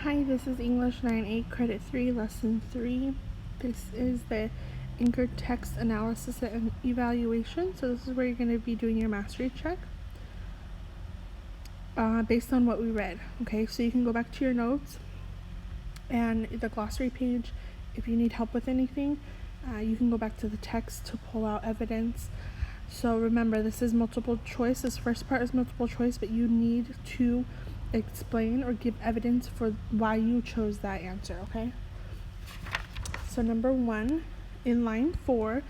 Hi, this is English 9A Credit 3, Lesson 3. This is the Anchor Text Analysis and Evaluation. So this is where you're going to be doing your mastery check based on what we read. Okay, so you can go back to your notes and the glossary page. If you need help with anything, you can go back to the text to pull out evidence. So remember, this is multiple choice. This first part is multiple choice, but you need to explain or give evidence for why you chose that answer, okay? So number 1, in line 4,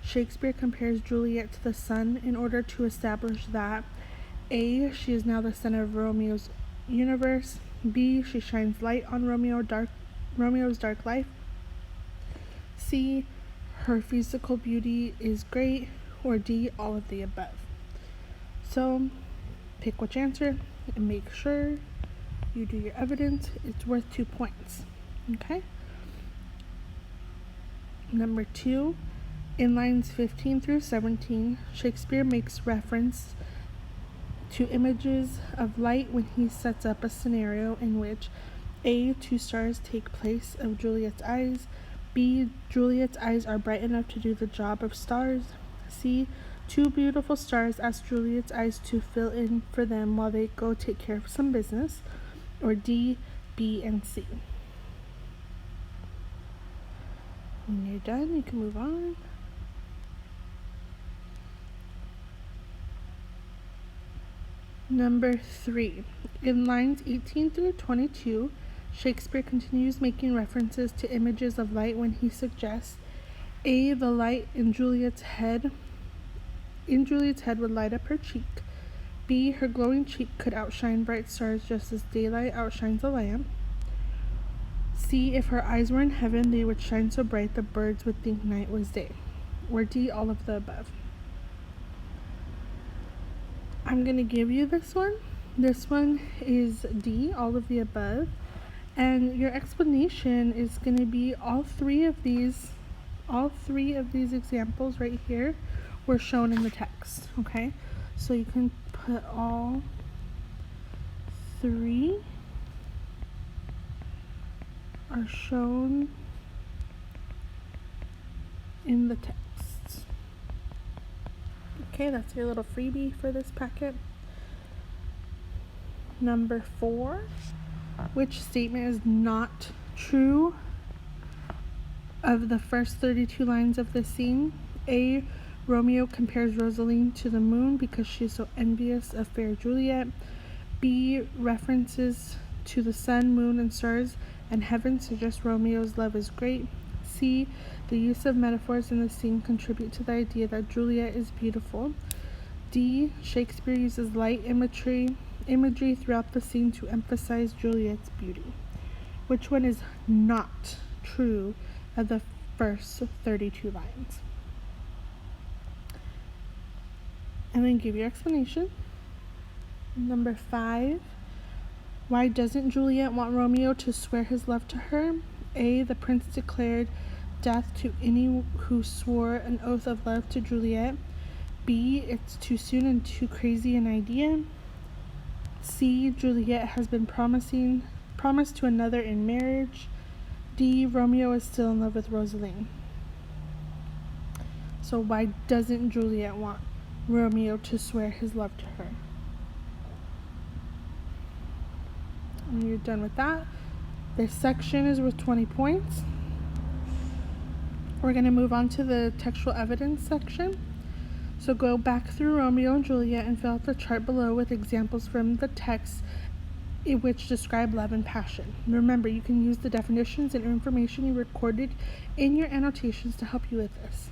Shakespeare compares Juliet to the sun in order to establish that A, she is now the center of Romeo's universe, B, she shines light on Romeo's dark life, C, her physical beauty is great, or D, all of the above. So pick which answer and make sure you do your evidence. It's worth 2 points. Okay? Number 2, in lines 15 through 17, Shakespeare makes reference to images of light when he sets up a scenario in which A, 2 stars take place of Juliet's eyes, B, Juliet's eyes are bright enough to do the job of stars, C, 2 beautiful stars ask Juliet's eyes to fill in for them while they go take care of some business, or D, B, and C. When you're done, you can move on. Number 3, in lines 18 through 22, Shakespeare continues making references to images of light when he suggests A, the light in Juliet's head would light up her cheek. B, her glowing cheek could outshine bright stars just as daylight outshines a lamp. C, if her eyes were in heaven, they would shine so bright the birds would think night was day. Or D, all of the above. I'm going to give you this one. This one is D, all of the above. And your explanation is going to be all three of these examples right here were shown in the text, okay? So you can put all 3 are shown in the text. Okay, that's your little freebie for this packet. Number 4, which statement is not true of the first 32 lines of the scene? A, Romeo compares Rosaline to the moon because she is so envious of fair Juliet. B, references to the sun, moon, and stars and heaven suggest Romeo's love is great. C, the use of metaphors in the scene contribute to the idea that Juliet is beautiful. D, Shakespeare uses light imagery throughout the scene to emphasize Juliet's beauty. Which one is not true of the first 32 lines? And then give your explanation. Number 5, why doesn't Juliet want Romeo to swear his love to her? A, the prince declared death to any who swore an oath of love to Juliet. B, it's too soon and too crazy an idea. C, Juliet has been promised to another in marriage. D, Romeo is still in love with Rosaline. So why doesn't Juliet want Romeo to swear his love to her? When you're done with that, this section is worth 20 points. We're going to move on to the textual evidence section. So go back through Romeo and Juliet and fill out the chart below with examples from the text which describe love and passion. Remember, you can use the definitions and information you recorded in your annotations to help you with this.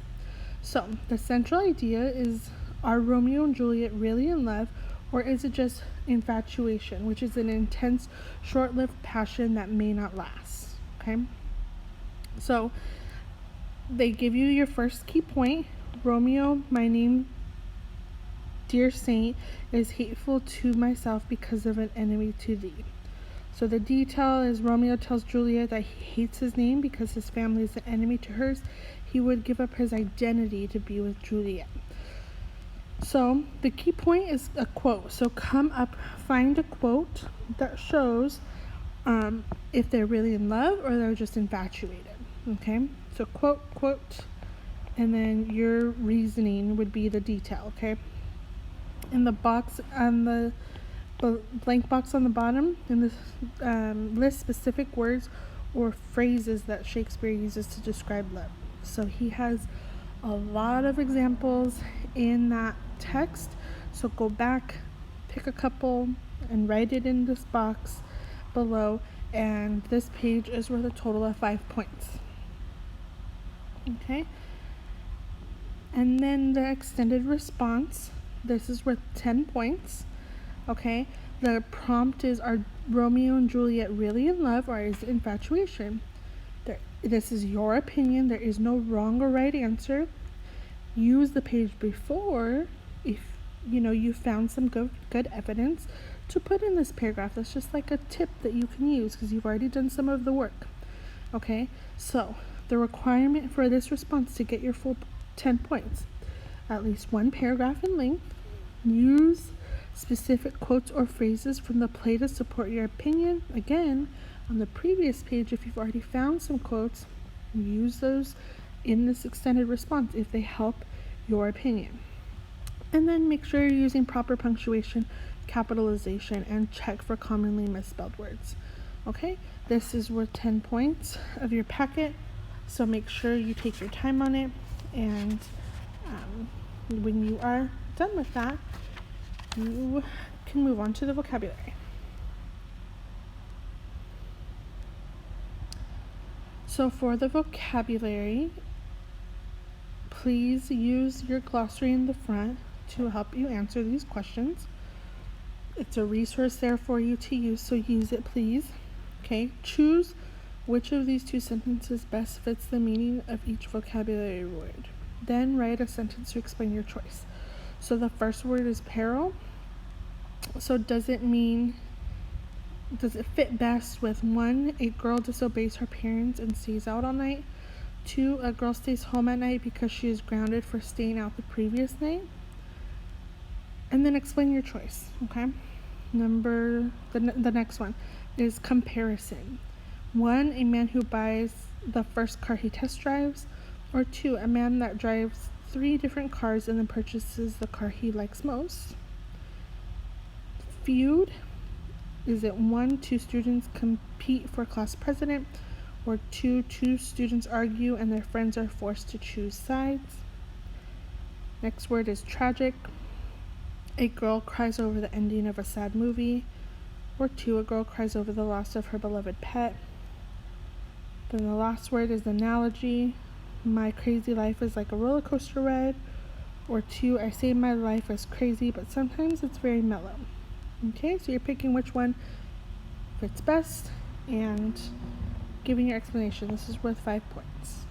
So the central idea is, are Romeo and Juliet really in love, or is it just infatuation, which is an intense, short-lived passion that may not last? Okay? So they give you your first key point. Romeo, my name, dear saint, is hateful to myself because of an enemy to thee. So the detail is Romeo tells Juliet that he hates his name because his family is an enemy to hers. He would give up his identity to be with Juliet. So the key point is a quote. So come up, find a quote that shows if they're really in love or they're just infatuated. Okay, so quote, and then your reasoning would be the detail. Okay, in the box on the blank box on the bottom, in this list specific words or phrases that Shakespeare uses to describe love. So he has a lot of examples in that text. So go back, pick a couple, and write it in this box below. And this page is worth a total of 5 points. Okay. And then the extended response. This is worth 10 points. Okay. The prompt is, are Romeo and Juliet really in love, or is it infatuation? This is your opinion. There is no wrong or right answer. Use the page before if you found some good evidence to put in this paragraph. That's just like a tip that you can use because you've already done some of the work. Okay, so the requirement for this response to get your full 10 points: at least one paragraph in length, use specific quotes or phrases from the play to support your opinion. Again, on the previous page, if you've already found some quotes, use those in this extended response if they help your opinion. And then make sure you're using proper punctuation, capitalization, and check for commonly misspelled words. Okay, this is worth 10 points of your packet, so make sure you take your time on it, and when you are done with that, you can move on to the vocabulary. So for the vocabulary, please use your glossary in the front to help you answer these questions. It's a resource there for you to use, so use it, please. Okay, choose which of these 2 sentences best fits the meaning of each vocabulary word. Then write a sentence to explain your choice. So the first word is peril. So does it fit best with 1, a girl disobeys her parents and stays out all night? 2, a girl stays home at night because she is grounded for staying out the previous night? And then explain your choice. Okay, the next one is comparison. 1, a man who buys the first car he test drives, or 2, a man that drives 3 different cars and then purchases the car he likes most. Feud. Is it 1, 2 students compete for class president, or 2 students argue and their friends are forced to choose sides? Next word is tragic. A girl cries over the ending of a sad movie, or 2, a girl cries over the loss of her beloved pet. Then the last word is analogy. My crazy life is like a roller coaster ride, or 2, I say my life is crazy, but sometimes it's very mellow. Okay, so you're picking which one fits best and giving your explanation. This is worth 5 points.